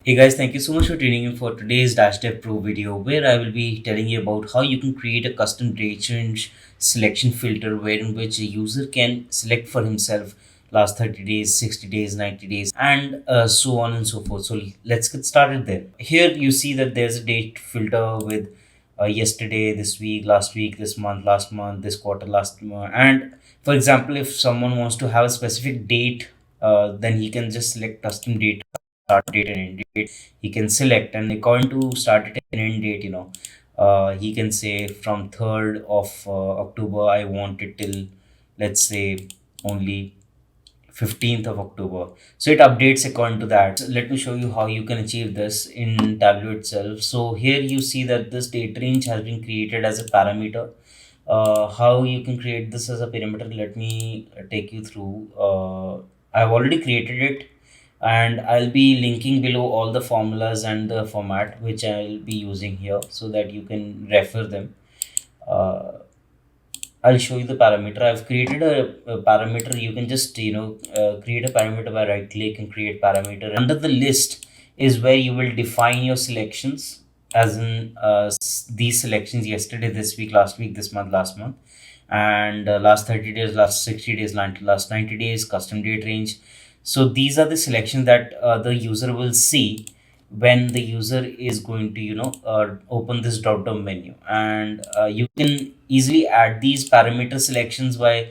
Hey guys, thank you so much for tuning in for today's Dash Dev Pro video where I will be telling you about how you can create a custom date change selection filter wherein which a user can select for himself last 30 days, 60 days, 90 days and so on and so forth. So let's get started there. Here you see that there's a date filter with yesterday, this week, this month, this quarter, last month. And for example, if someone wants to have a specific date, then he can just select custom date, start date and end date. He can select, and according to start date and end date, he can say from 3rd of October I want it till, let's say, only 15th of October. So it updates according to that. So let me show you how you can achieve this in Tableau itself. So here you see that this date range has been created as a parameter. How you can create this as a parameter, let me take you through. I've already created it, and I'll be linking below all the formulas and the format which I'll be using here so that you can refer them. Uh, I'll show you the parameter. I've created a parameter. You can just create a parameter by right click and create parameter. Under the list is where you will define your selections, as in these selections: yesterday, this week, last week, this month, last month, and last 30 days, last 60 days, last 90 days, custom date range. So these are the selections that the user will see when the user is going to open this drop down menu. And you can easily add these parameter selections by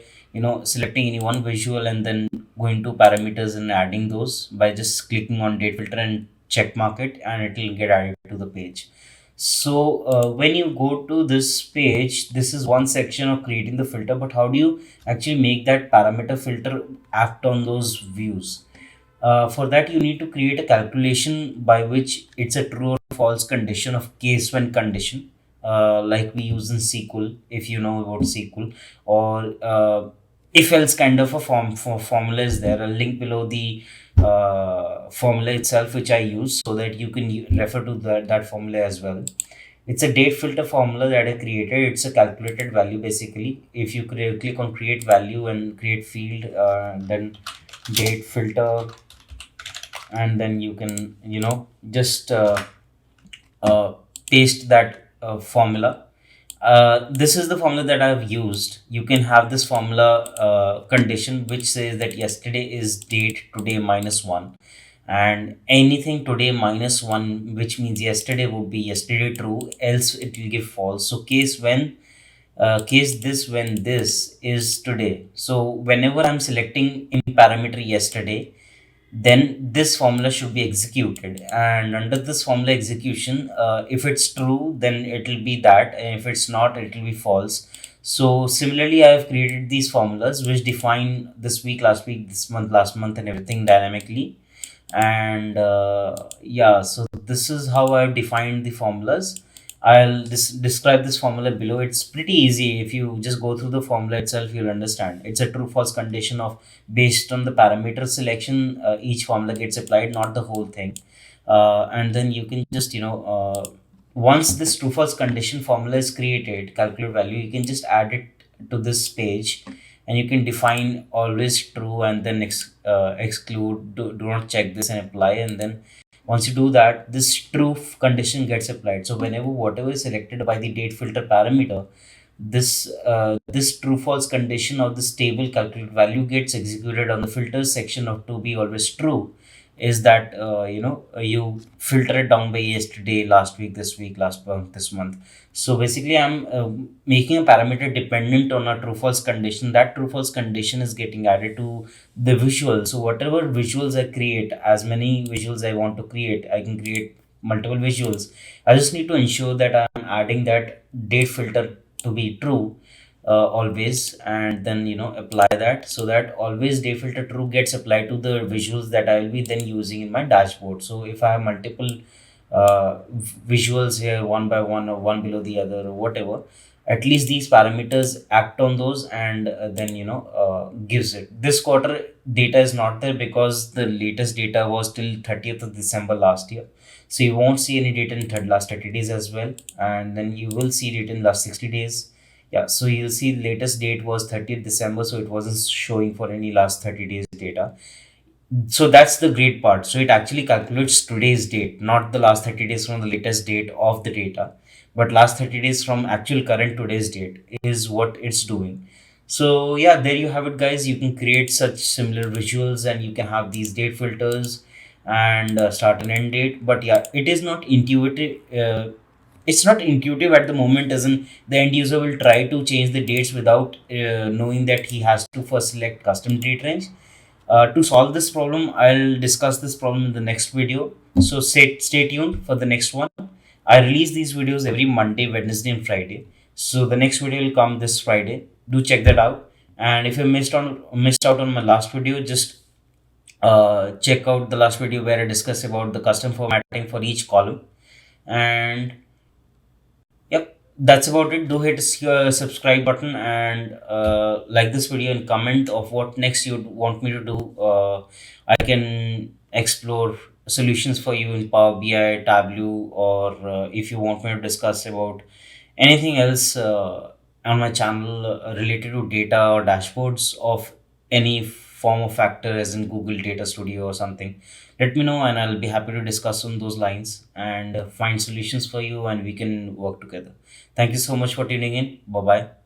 selecting any one visual and then going to parameters and adding those by just clicking on date filter and check mark it, and it will get added to the page. So when you go to this page, this is one section of creating the filter, but how do you actually make that parameter filter act on those views? For that, you need to create a calculation by which it's a true or false condition of case when condition, like we use in SQL, if you know about SQL, or if else kind of a formula is there. I'll link below the formula itself, which I use, so that you can refer to that formula as well. It's a date filter formula that I created. It's a calculated value basically. If you click on create value and create field, then date filter, and then you can just uh, paste that formula. This is the formula that I've used. You can have this formula condition which says that yesterday is date today minus 1, and anything today minus 1, which means yesterday would be yesterday true, else it will give false. So case this when this is today. So whenever I'm selecting in parameter yesterday, then this formula should be executed, and under this formula execution, if it's true then it will be that, and if it's not it will be false. So similarly, I have created these formulas which define this week, last week, this month, last month, and everything dynamically. And yeah, so this is how I've defined the formulas. I'll describe this formula below. It's pretty easy. If you just go through the formula itself, you'll understand. It's a true false condition of based on the parameter selection. Each formula gets applied, not the whole thing. And then you can just once this true false condition formula is created, calculate value, you can just add it to this page, and you can define always true and then exclude, do not check this and apply. And then once you do that, this true condition gets applied. So whenever whatever is selected by the date filter parameter, this true false condition of this table calculate value gets executed on the filter section of to be always true. Is that you filter it down by yesterday, last week, last month, this month. So basically, I'm making a parameter dependent on a true false condition. That true false condition is getting added to the visual. So whatever visuals I create, as many visuals I want to create, I can create multiple visuals. I just need to ensure that I'm adding that date filter to be true always, and then apply that, so that always day filter true gets applied to the visuals that I will be then using in my dashboard. So if I have multiple visuals here, one by one or one below the other or whatever, at least these parameters act on those, and then gives it. This quarter data is not there because the latest data was till 30th of December last year. So you won't see any data in third last 30 days as well, and then you will see data in last 60 days. Yeah, so you'll see latest date was 30th December, so it wasn't showing for any last 30 days data. So that's the great part. So it actually calculates today's date, not the last 30 days from the latest date of the data, but last 30 days from actual current today's date is what it's doing. So yeah, there you have it, guys. You can create such similar visuals and you can have these date filters and start and end date. But yeah, it is not intuitive. It's not intuitive at the moment, as in the end user will try to change the dates without knowing that he has to first select custom date range. To solve this problem, I'll discuss this problem in the next video. So stay tuned for the next one. I release these videos every Monday, Wednesday, and Friday. So the next video will come this Friday. Do check that out. And if you missed out on my last video, just check out the last video where I discuss about the custom formatting for each column. And yep, that's about it. Do hit subscribe button and like this video and comment of what next you'd want me to do. I can explore solutions for you in Power BI, Tableau, or if you want me to discuss about anything else on my channel related to data or dashboards of any form of factor, as in Google Data Studio or something, let me know and I'll be happy to discuss on those lines and find solutions for you and we can work together. Thank you so much for tuning in. Bye bye.